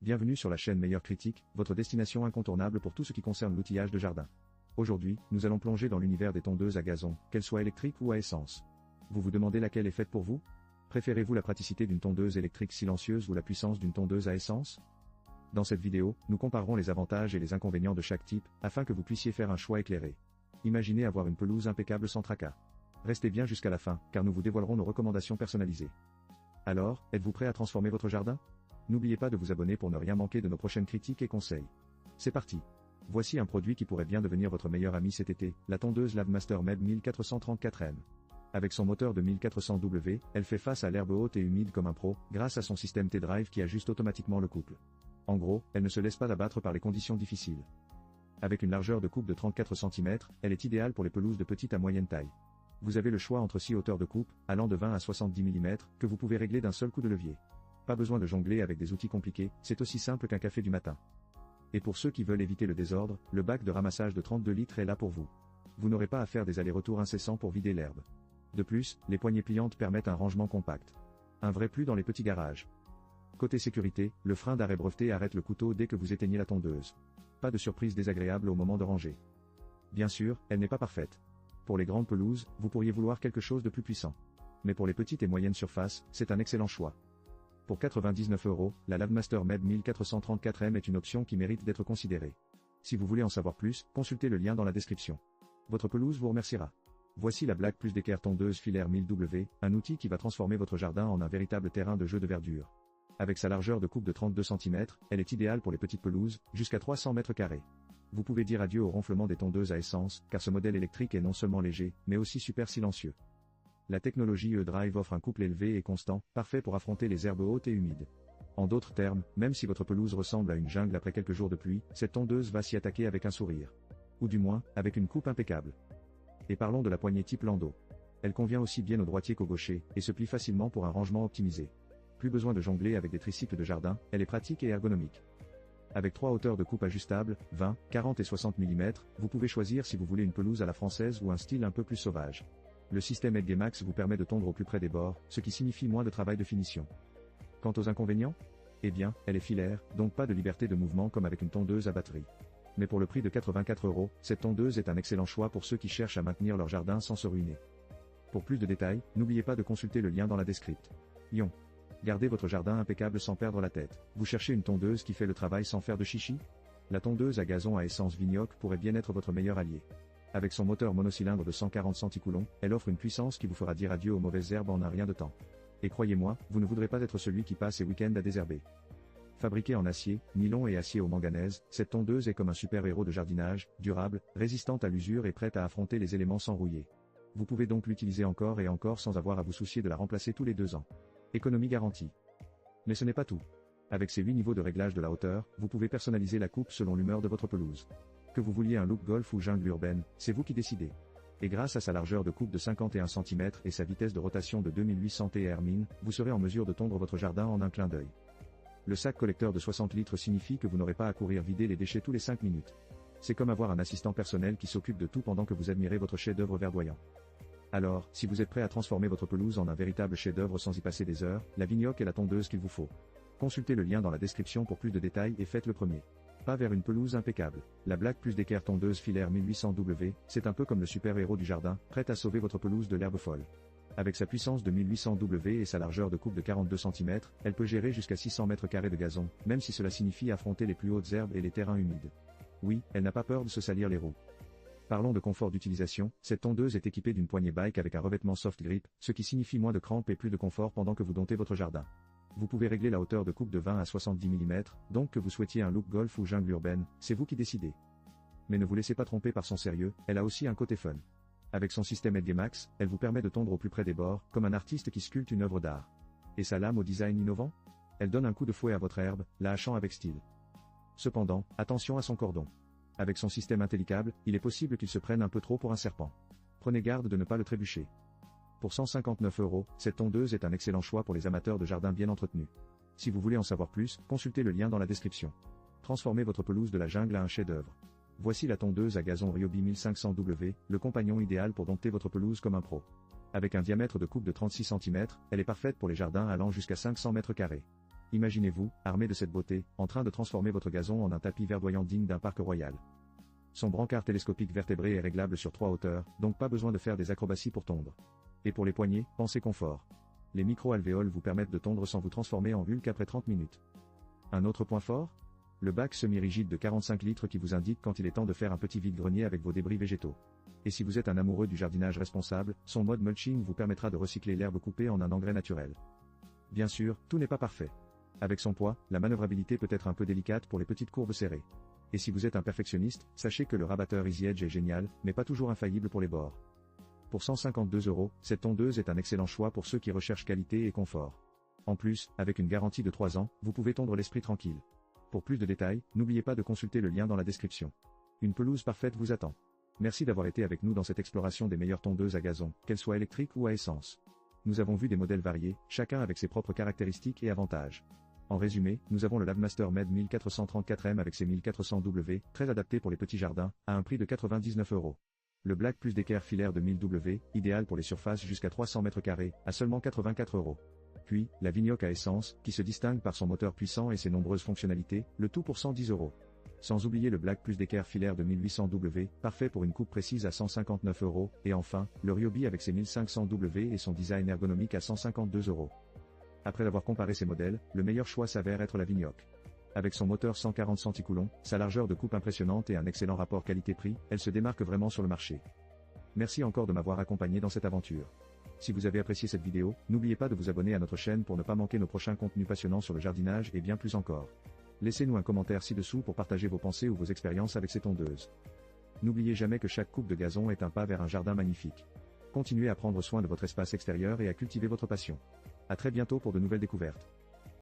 Bienvenue sur la chaîne Meilleure Critique, votre destination incontournable pour tout ce qui concerne l'outillage de jardin. Aujourd'hui, nous allons plonger dans l'univers des tondeuses à gazon, qu'elles soient électriques ou à essence. Vous vous demandez laquelle est faite pour vous? Préférez-vous la praticité d'une tondeuse électrique silencieuse ou la puissance d'une tondeuse à essence? Dans cette vidéo, nous comparerons les avantages et les inconvénients de chaque type, afin que vous puissiez faire un choix éclairé. Imaginez avoir une pelouse impeccable sans tracas. Restez bien jusqu'à la fin, car nous vous dévoilerons nos recommandations personnalisées. Alors, êtes-vous prêt à transformer votre jardin? N'oubliez pas de vous abonner pour ne rien manquer de nos prochaines critiques et conseils. C'est parti! Voici un produit qui pourrait bien devenir votre meilleur ami cet été, la tondeuse Lavemaster MEB 1434M. Avec son moteur de 1400W, elle fait face à l'herbe haute et humide comme un pro, grâce à son système T-Drive qui ajuste automatiquement le couple. En gros, elle ne se laisse pas abattre par les conditions difficiles. Avec une largeur de coupe de 34 cm, elle est idéale pour les pelouses de petite à moyenne taille. Vous avez le choix entre 6 hauteurs de coupe, allant de 20 à 70 mm, que vous pouvez régler d'un seul coup de levier. Pas besoin de jongler avec des outils compliqués, c'est aussi simple qu'un café du matin. Et pour ceux qui veulent éviter le désordre, le bac de ramassage de 32 litres est là pour vous. Vous n'aurez pas à faire des allers-retours incessants pour vider l'herbe. De plus, les poignées pliantes permettent un rangement compact. Un vrai plus dans les petits garages. Côté sécurité, le frein d'arrêt breveté arrête le couteau dès que vous éteignez la tondeuse. Pas de surprise désagréable au moment de ranger. Bien sûr, elle n'est pas parfaite. Pour les grandes pelouses, vous pourriez vouloir quelque chose de plus puissant. Mais pour les petites et moyennes surfaces, c'est un excellent choix. Pour 99 €, la Lavemaster MEB 1434M est une option qui mérite d'être considérée. Si vous voulez en savoir plus, consultez le lien dans la description. Votre pelouse vous remerciera. Voici la Black Plus d'équerre tondeuse filaire 1000W, un outil qui va transformer votre jardin en un véritable terrain de jeu de verdure. Avec sa largeur de coupe de 32 cm, elle est idéale pour les petites pelouses, jusqu'à 300 m². Vous pouvez dire adieu au ronflement des tondeuses à essence, car ce modèle électrique est non seulement léger, mais aussi super silencieux. La technologie E-Drive offre un couple élevé et constant, parfait pour affronter les herbes hautes et humides. En d'autres termes, même si votre pelouse ressemble à une jungle après quelques jours de pluie, cette tondeuse va s'y attaquer avec un sourire. Ou du moins, avec une coupe impeccable. Et parlons de la poignée type Landau. Elle convient aussi bien au droitier qu'au gaucher, et se plie facilement pour un rangement optimisé. Plus besoin de jongler avec des tricycles de jardin, elle est pratique et ergonomique. Avec 3 hauteurs de coupe ajustables, 20, 40 et 60 mm, vous pouvez choisir si vous voulez une pelouse à la française ou un style un peu plus sauvage. Le système Edge-Max vous permet de tondre au plus près des bords, ce qui signifie moins de travail de finition. Quant aux inconvénients? Eh bien, elle est filaire, donc pas de liberté de mouvement comme avec une tondeuse à batterie. Mais pour le prix de 84 €, cette tondeuse est un excellent choix pour ceux qui cherchent à maintenir leur jardin sans se ruiner. Pour plus de détails, n'oubliez pas de consulter le lien dans la description. Gardez votre jardin impeccable sans perdre la tête. Vous cherchez une tondeuse qui fait le travail sans faire de chichi? La tondeuse à gazon à essence Vignoc pourrait bien être votre meilleur allié. Avec son moteur monocylindre de 140 centicoulomb, elle offre une puissance qui vous fera dire adieu aux mauvaises herbes en un rien de temps. Et croyez-moi, vous ne voudrez pas être celui qui passe ses week-ends à désherber. Fabriquée en acier, nylon et acier au manganèse, cette tondeuse est comme un super-héros de jardinage, durable, résistante à l'usure et prête à affronter les éléments sans rouiller. Vous pouvez donc l'utiliser encore et encore sans avoir à vous soucier de la remplacer tous les 2 ans. Économie garantie. Mais ce n'est pas tout. Avec ses 8 niveaux de réglage de la hauteur, vous pouvez personnaliser la coupe selon l'humeur de votre pelouse. Que vous vouliez un look golf ou jungle urbaine, c'est vous qui décidez. Et grâce à sa largeur de coupe de 51 cm et sa vitesse de rotation de 2800 TR-min, vous serez en mesure de tondre votre jardin en un clin d'œil. Le sac collecteur de 60 litres signifie que vous n'aurez pas à courir vider les déchets tous les 5 minutes. C'est comme avoir un assistant personnel qui s'occupe de tout pendant que vous admirez votre chef-d'œuvre verdoyant. Alors, si vous êtes prêt à transformer votre pelouse en un véritable chef-d'œuvre sans y passer des heures, la Vignoc est la tondeuse qu'il vous faut. Consultez le lien dans la description pour plus de détails et faites le premier pas vers une pelouse impeccable. La Black Plus d'équerre tondeuse filaire 1800W, c'est un peu comme le super-héros du jardin, prête à sauver votre pelouse de l'herbe folle. Avec sa puissance de 1800W et sa largeur de coupe de 42 cm, elle peut gérer jusqu'à 600 m² de gazon, même si cela signifie affronter les plus hautes herbes et les terrains humides. Oui, elle n'a pas peur de se salir les roues. Parlons de confort d'utilisation, cette tondeuse est équipée d'une poignée bike avec un revêtement soft grip, ce qui signifie moins de crampes et plus de confort pendant que vous domptez votre jardin. Vous pouvez régler la hauteur de coupe de 20 à 70 mm, donc que vous souhaitiez un look golf ou jungle urbaine, c'est vous qui décidez. Mais ne vous laissez pas tromper par son sérieux, elle a aussi un côté fun. Avec son système Edge-Max, elle vous permet de tondre au plus près des bords, comme un artiste qui sculpte une œuvre d'art. Et sa lame au design innovant? Elle donne un coup de fouet à votre herbe, la hachant avec style. Cependant, attention à son cordon. Avec son système intellicable, il est possible qu'il se prenne un peu trop pour un serpent. Prenez garde de ne pas le trébucher. Pour 159 €, cette tondeuse est un excellent choix pour les amateurs de jardins bien entretenus. Si vous voulez en savoir plus, consultez le lien dans la description. Transformez votre pelouse de la jungle à un chef-d'œuvre. Voici la tondeuse à gazon Ryobi 1500W, le compagnon idéal pour dompter votre pelouse comme un pro. Avec un diamètre de coupe de 36 cm, elle est parfaite pour les jardins allant jusqu'à 500 m². Imaginez-vous, armé de cette beauté, en train de transformer votre gazon en un tapis verdoyant digne d'un parc royal. Son brancard télescopique vertébré est réglable sur 3 hauteurs, donc pas besoin de faire des acrobaties pour tondre. Et pour les poignées, pensez confort. Les micro-alvéoles vous permettent de tondre sans vous transformer en Hulk après 30 minutes. Un autre point fort? Le bac semi-rigide de 45 litres qui vous indique quand il est temps de faire un petit vide-grenier avec vos débris végétaux. Et si vous êtes un amoureux du jardinage responsable, son mode mulching vous permettra de recycler l'herbe coupée en un engrais naturel. Bien sûr, tout n'est pas parfait. Avec son poids, la manœuvrabilité peut être un peu délicate pour les petites courbes serrées. Et si vous êtes un perfectionniste, sachez que le rabatteur Easy Edge est génial, mais pas toujours infaillible pour les bords. Pour 152 €, cette tondeuse est un excellent choix pour ceux qui recherchent qualité et confort. En plus, avec une garantie de 3 ans, vous pouvez tondre l'esprit tranquille. Pour plus de détails, n'oubliez pas de consulter le lien dans la description. Une pelouse parfaite vous attend. Merci d'avoir été avec nous dans cette exploration des meilleures tondeuses à gazon, qu'elles soient électriques ou à essence. Nous avons vu des modèles variés, chacun avec ses propres caractéristiques et avantages. En résumé, nous avons le Lavemaster Med 1434M avec ses 1400W, très adapté pour les petits jardins, à un prix de 99 €. Le Black Plus d'équerre filaire de 1000W, idéal pour les surfaces jusqu'à 300 m², à seulement 84 €. Puis, la Vignoc à essence, qui se distingue par son moteur puissant et ses nombreuses fonctionnalités, le tout pour 110 €. Sans oublier le Black Plus d'équerre filaire de 1800W, parfait pour une coupe précise à 159 €, et enfin, le Ryobi avec ses 1500W et son design ergonomique à 152 €. Après avoir comparé ces modèles, le meilleur choix s'avère être la Vignoc. Avec son moteur 140 centicoulomb, sa largeur de coupe impressionnante et un excellent rapport qualité-prix, elle se démarque vraiment sur le marché. Merci encore de m'avoir accompagné dans cette aventure. Si vous avez apprécié cette vidéo, n'oubliez pas de vous abonner à notre chaîne pour ne pas manquer nos prochains contenus passionnants sur le jardinage et bien plus encore. Laissez-nous un commentaire ci-dessous pour partager vos pensées ou vos expériences avec ces tondeuses. N'oubliez jamais que chaque coupe de gazon est un pas vers un jardin magnifique. Continuez à prendre soin de votre espace extérieur et à cultiver votre passion. À très bientôt pour de nouvelles découvertes.